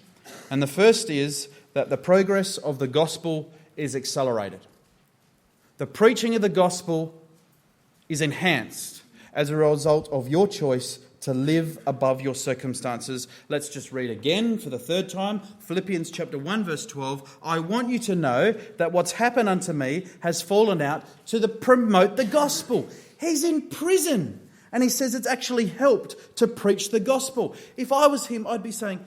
And the first is that the progress of the gospel is accelerated. The preaching of the gospel is enhanced as a result of your choice to live above your circumstances. Let's just read again for the third time. Philippians chapter 1 verse 12. I want you to know that what's happened unto me has fallen out to promote the gospel. He's in prison and he says it's actually helped to preach the gospel. If I was him, I'd be saying,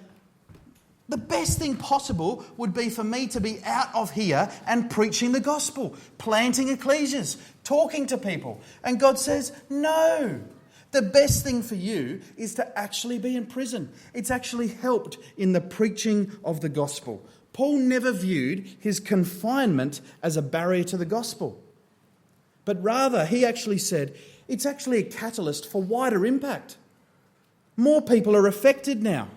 the best thing possible would be for me to be out of here and preaching the gospel, planting ecclesias, talking to people. And God says, no. The best thing for you is to actually be in prison. It's actually helped in the preaching of the gospel. Paul never viewed his confinement as a barrier to the gospel. But rather, he actually said, it's actually a catalyst for wider impact. More people are affected now.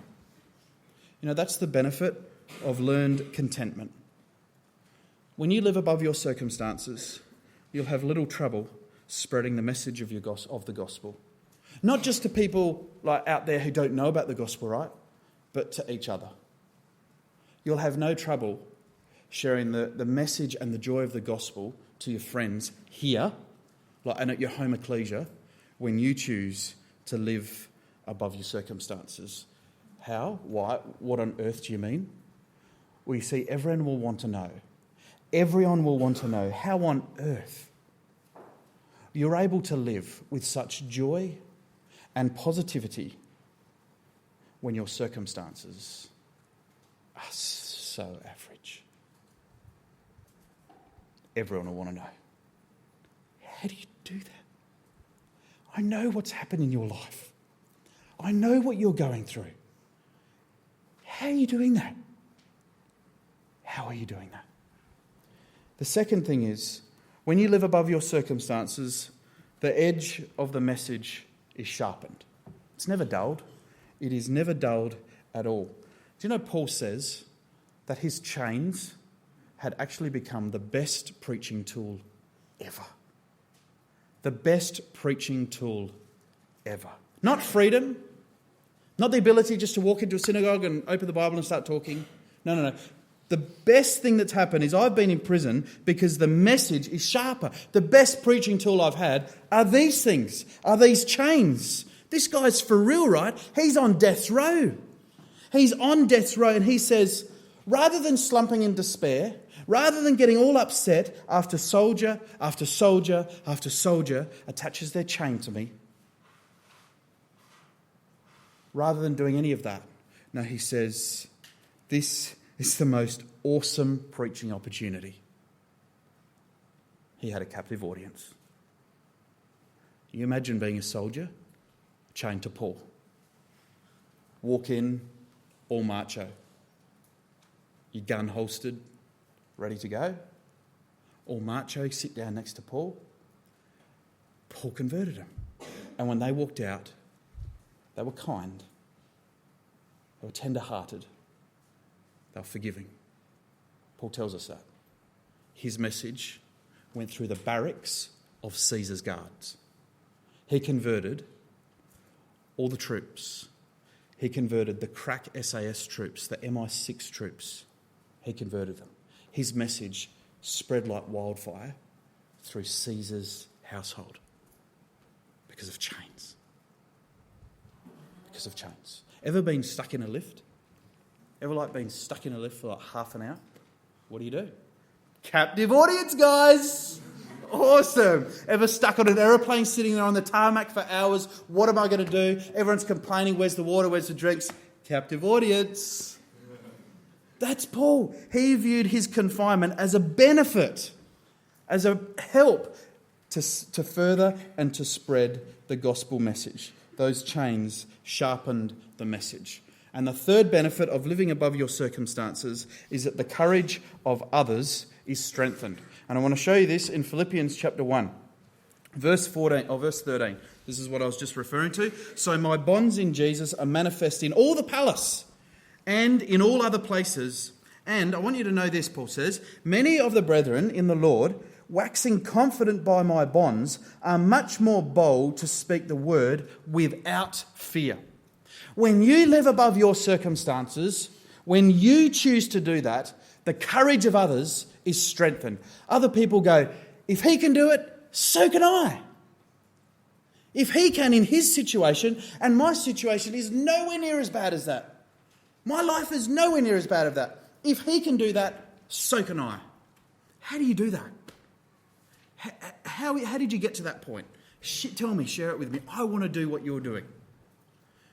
You know, that's the benefit of learned contentment. When you live above your circumstances, you'll have little trouble spreading the message of the gospel. Not just to people like out there who don't know about the gospel, right? But to each other. You'll have no trouble sharing the message and the joy of the gospel to your friends here and at your home ecclesia when you choose to live above your circumstances. How? Why? What on earth do you mean? Well, you see, everyone will want to know. Everyone will want to know how on earth you're able to live with such joy and positivity when your circumstances are so average. Everyone will want to know. How do you do that? I know what's happened in your life. I know what you're going through. How are you doing that? How are you doing that? The second thing is, when you live above your circumstances, the edge of the message is sharpened. It's never dulled. It is never dulled at all. Do you know Paul says that his chains had actually become the best preaching tool ever? The best preaching tool ever. Not freedom, not the ability just to walk into a synagogue and open the Bible and start talking. No. the best thing that's happened is I've been in prison because the message is sharper. The best preaching tool I've had are these things, are these chains. This guy's for real, right? He's on death's row. He's on death's row and he says, rather than slumping in despair, rather than getting all upset after soldier after soldier after soldier attaches their chain to me, rather than doing any of that, no, he says, this is the most awesome preaching opportunity. He had a captive audience. You imagine being a soldier chained to Paul. Walk in, all macho. Your gun holstered, ready to go. All macho, sit down next to Paul. Paul converted him. And when they walked out, they were kind. They were tender-hearted. They were forgiving. Paul tells us that. His message went through the barracks of Caesar's guards. He converted all the troops. He converted the crack SAS troops, the MI6 troops. He converted them. His message spread like wildfire through Caesar's household because of chains. Because of chains. Ever been stuck in a lift? Ever been stuck in a lift for like half an hour? What do? Captive audience, guys! Awesome. Ever stuck on an aeroplane sitting there on the tarmac for hours? What am I going to do? Everyone's complaining, where's the water, where's the drinks? Captive audience. That's Paul. He viewed his confinement as a benefit, as a help to further and to spread the gospel message. Those chains sharpened the message. And the third benefit of living above your circumstances is that the courage of others is strengthened. And I want to show you this in Philippians chapter 1, verse 13. This is what I was just referring to. So my bonds in Jesus are manifest in all the palace and in all other places. And I want you to know this, Paul says, many of the brethren in the Lord, waxing confident by my bonds, are much more bold to speak the word without fear. When you live above your circumstances, when you choose to do that, the courage of others is strengthened. Other people go, if he can do it, so can I. If he can in his situation, and my situation is nowhere near as bad as that. My life is nowhere near as bad as that. If he can do that, so can I. How do you do that? How did you get to that point? Tell me, share it with me. I want to do what you're doing.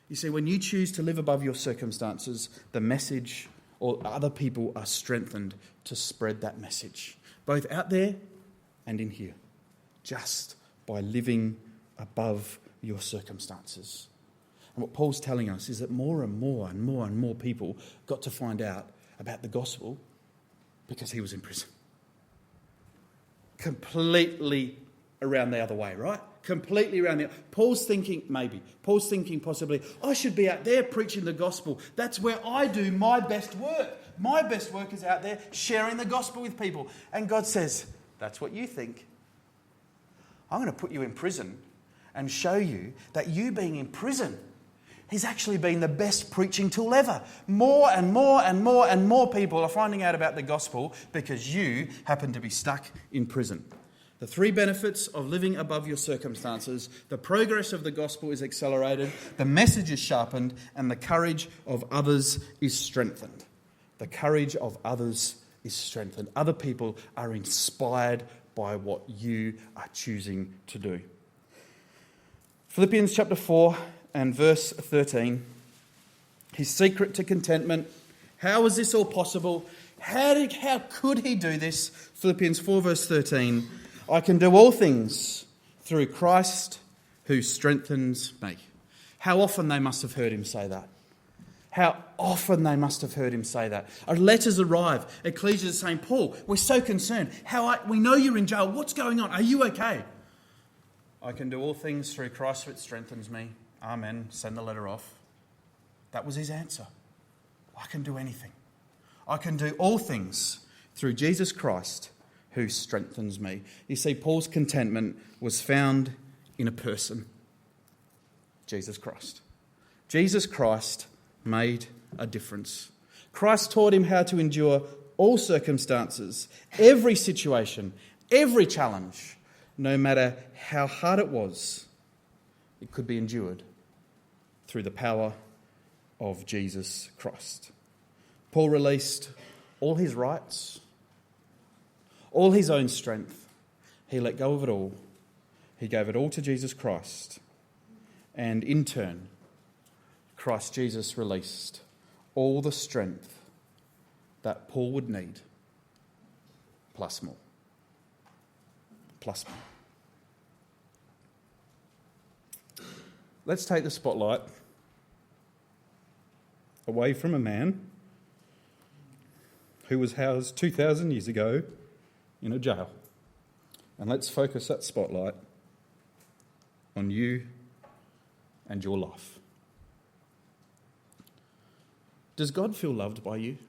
You see, when you choose to live above your circumstances, the message or other people are strengthened to spread that message, both out there and in here, just by living above your circumstances. And what Paul's telling us is that more and more and more and more people got to find out about the gospel because he was in prison. Completely around the other way, right? Completely around the... Paul's thinking possibly, I should be out there preaching the gospel. That's where I do my best work. My best work is out there sharing the gospel with people. And God says, that's what you think. I'm going to put you in prison and show you that you being in prison has actually been the best preaching tool ever. More and more and more and more people are finding out about the gospel because you happen to be stuck in prison. The three benefits of living above your circumstances: the progress of the gospel is accelerated, the message is sharpened, and the courage of others is strengthened. The courage of others is strengthened. Other people are inspired by what you are choosing to do. Philippians chapter 4 and verse 13. His secret to contentment. How is this all possible? How could he do this? Philippians 4 verse 13. I can do all things through Christ who strengthens me. How often they must have heard him say that. How often they must have heard him say that. Our letters arrive. Ecclesia is saying, Paul, we're so concerned. We know you're in jail. What's going on? Are you okay? I can do all things through Christ who strengthens me. Amen. Send the letter off. That was his answer. I can do anything. I can do all things through Jesus Christ who strengthens me. You see, Paul's contentment was found in a person, Jesus Christ. Jesus Christ made a difference. Christ taught him how to endure all circumstances, every situation, every challenge, no matter how hard it was, it could be endured through the power of Jesus Christ. Paul released all his rights, all his own strength. He let go of it all. He gave it all to Jesus Christ. And in turn, Christ Jesus released all the strength that Paul would need, plus more. Plus more. Let's take the spotlight away from a man who was housed 2,000 years ago in a jail. And let's focus that spotlight on you and your life. Does God feel loved by you?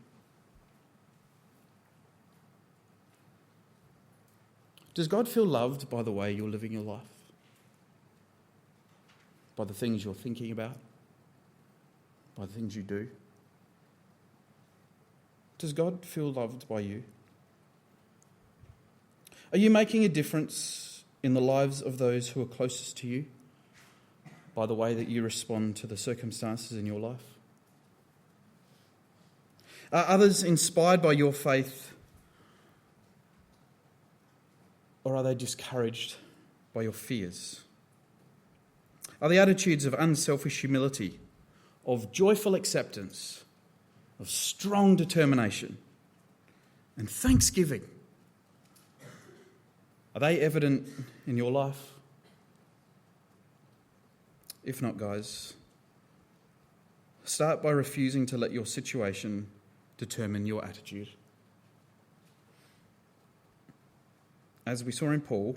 Does God feel loved by the way you're living your life? By the things you're thinking about? By the things you do? Does God feel loved by you? Are you making a difference in the lives of those who are closest to you by the way that you respond to the circumstances in your life? Are others inspired by your faith, or are they discouraged by your fears? Are the attitudes of unselfish humility, of joyful acceptance, of strong determination and thanksgiving, are they evident in your life? If not, guys, start by refusing to let your situation determine your attitude. As we saw in Paul,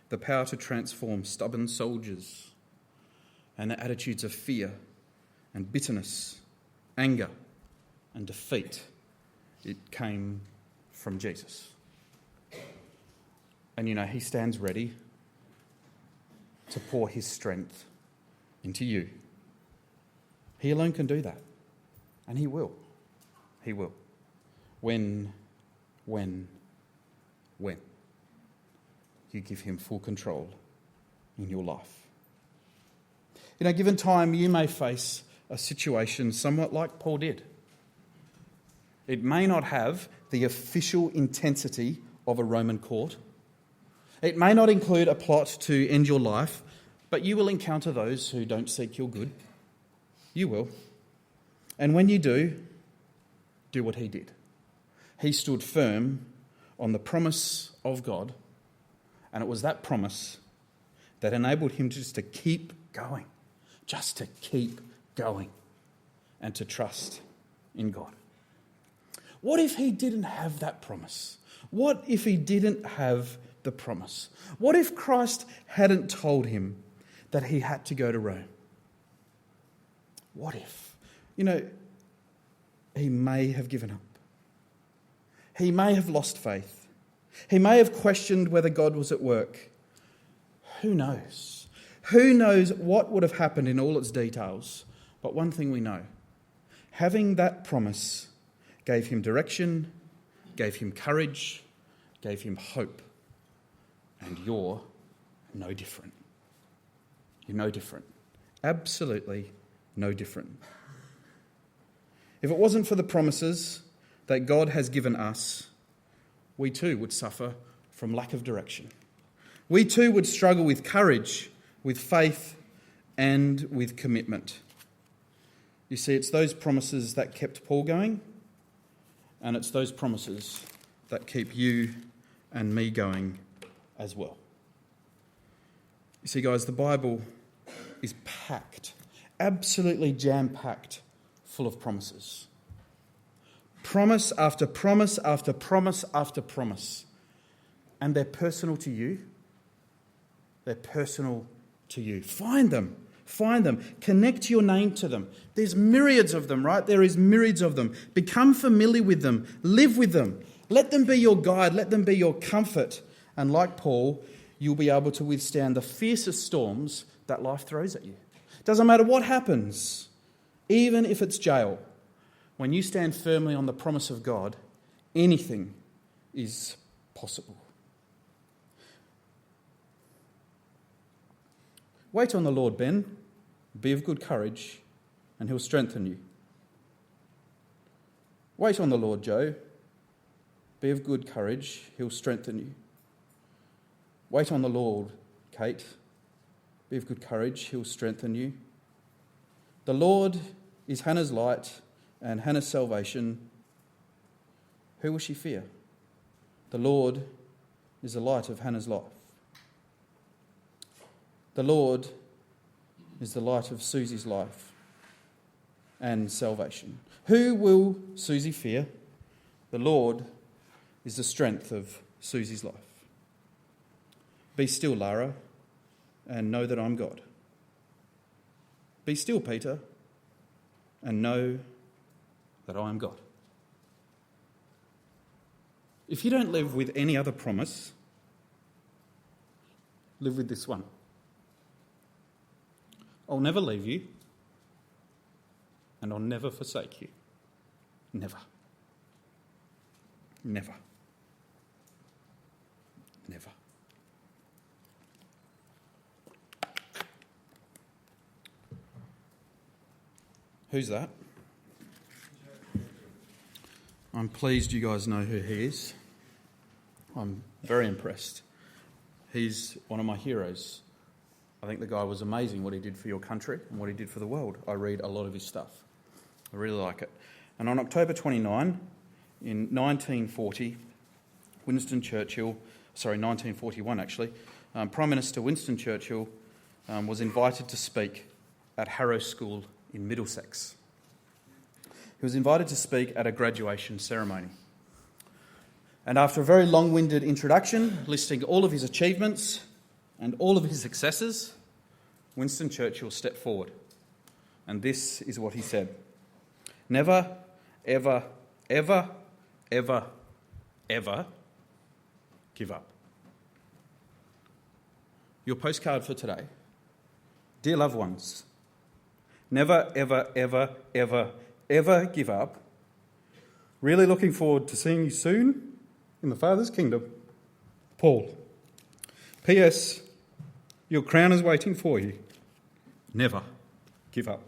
the power to transform stubborn soldiers and their attitudes of fear and bitterness, anger and defeat, it came from Jesus. And he stands ready to pour his strength into you. He alone can do that. And he will. He will. When you give him full control in your life. Given time, you may face a situation somewhat like Paul did. It may not have the official intensity of a Roman court. It may not include a plot to end your life, but you will encounter those who don't seek your good. You will. And when you do what he did. He stood firm on the promise of God, and it was that promise that enabled him just to keep going, and to trust in God. What if he didn't have that promise? What if he didn't have the promise? What if Christ hadn't told him that he had to go to Rome? What if? He may have given up. He may have lost faith. He may have questioned whether God was at work. Who knows? Who knows what would have happened in all its details? But one thing we know, having that promise gave him direction, gave him courage, gave him hope. And you're no different. You're no different. Absolutely no different. If it wasn't for the promises that God has given us, we too would suffer from lack of direction. We too would struggle with courage, with faith, and with commitment. You see, it's those promises that kept Paul going, and it's those promises that keep you and me going as well. You see, guys, the Bible is packed, absolutely jam-packed, full of promises. Promise after promise after promise after promise. And they're personal to you. They're personal to you. Find them. Find them. Connect your name to them. There's myriads of them, right? There is myriads of them. Become familiar with them. Live with them. Let them be your guide. Let them be your comfort. And like Paul, you'll be able to withstand the fiercest storms that life throws at you. Doesn't matter what happens, even if it's jail. When you stand firmly on the promise of God, anything is possible. Wait on the Lord, Ben. Be of good courage, and he'll strengthen you. Wait on the Lord, Joe. Be of good courage, he'll strengthen you. Wait on the Lord, Kate. Be of good courage, he'll strengthen you. The Lord is Hannah's light and Hannah's salvation. Who will she fear? The Lord is the light of Hannah's life. The Lord is the light of Susie's life and salvation. Who will Susie fear? The Lord is the strength of Susie's life. Be still, Lara, and know that I'm God. Be still, Peter, and know that I am God. If you don't live with any other promise, live with this one. I'll never leave you, and I'll never forsake you. Never. Never. Never. Who's that? I'm pleased you guys know who he is. I'm very impressed. He's one of my heroes. I think the guy was amazing, what he did for your country and what he did for the world. I read a lot of his stuff. I really like it. And on October 29, in 1940, 1941 actually, Prime Minister Winston Churchill was invited to speak at Harrow School in Middlesex. He was invited to speak at a graduation ceremony. And after a very long-winded introduction, listing all of his achievements and all of his successes, Winston Churchill stepped forward. And this is what he said. Never, ever, ever, ever, ever give up. Your postcard for today. Dear loved ones, never, ever, ever, ever, ever give up. Really looking forward to seeing you soon in the Father's kingdom. Paul. P.S. Your crown is waiting for you. Never give up.